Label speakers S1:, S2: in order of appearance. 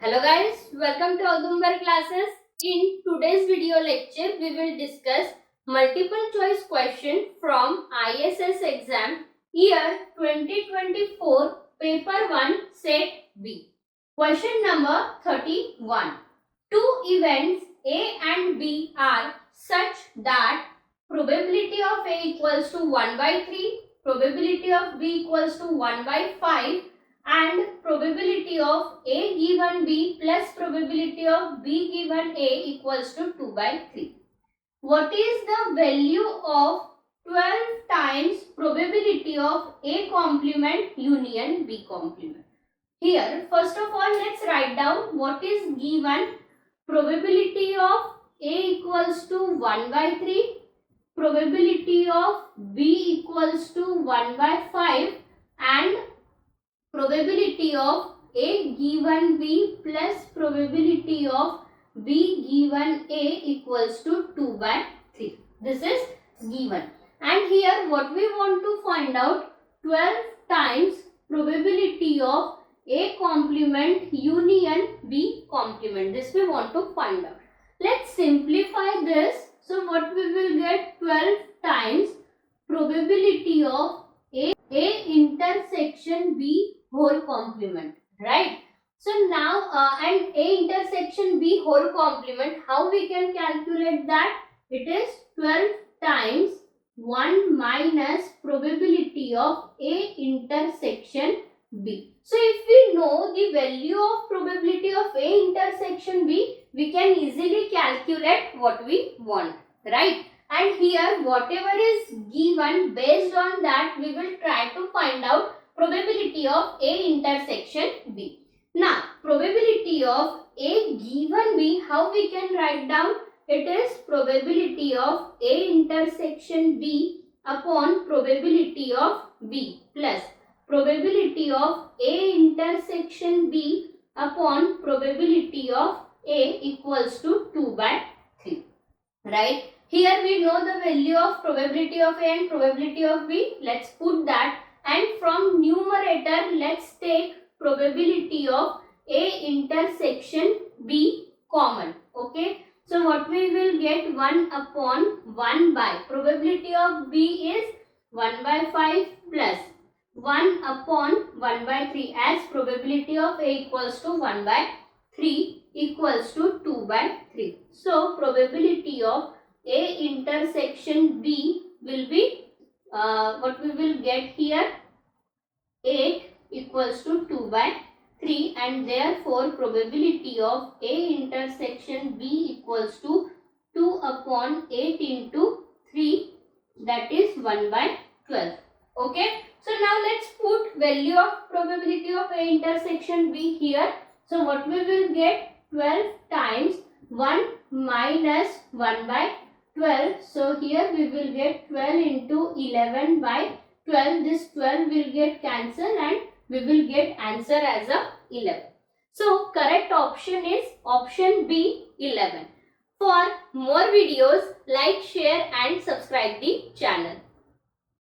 S1: Hello guys, welcome to Audumbar classes. In today's video lecture, we will discuss multiple choice question from ISS exam year 2024 paper 1 set B. Question number 31. Two events A and B are such that probability of A equals to 1 by 3, probability of B equals to 1 by 5 and probability of A given B plus probability of B given A equals to 2 by 3. What is the value of 12 times probability of A complement union B complement? Here, first of all, let's write down what is given. Probability of A equals to 1 by 3, probability of B equals to 1 by 5 and probability of A given B plus probability of B given A equals to 2 by 3. This is given. And here what we want to find out, 12 times probability of A complement union B complement. This we want to find out. Let's simplify this. So what we will get, 12 times probability of A intersection B whole complement, right? So now and A intersection B whole complement, how we can calculate that? It is 12 times 1 minus probability of A intersection B. So if we know the value of probability of A intersection B, we can easily calculate what we want, right? And here whatever is given, based on that we will try to find out probability of A intersection B. Now probability of A given B, how we can write down? It is probability of A intersection B upon probability of B plus probability of A intersection B upon probability of A equals to 2 by 3, right? Here we know the value of probability of A and probability of B. Let's put that, and from numerator let's take probability of A intersection B common. Okay, so what we will get, 1 upon 1 by probability of B is 1 by 5 plus 1 upon 1 by 3, as probability of A equals to 1 by 3 equals to 2 by 3. So probability of A intersection B will be what we will get here, 8 equals to 2 by 3, and therefore probability of A intersection B equals to 2 upon 8 into 3, that is 1 by 12. Okay, so now let's put value of probability of A intersection B here. So what we will get, 12 times 1 minus 1 by 12. So here we will get 12 into 11 by 12. This 12 will get cancelled and we will get answer as a 11. So correct option is option B, 11. For more videos, like, share and subscribe the channel.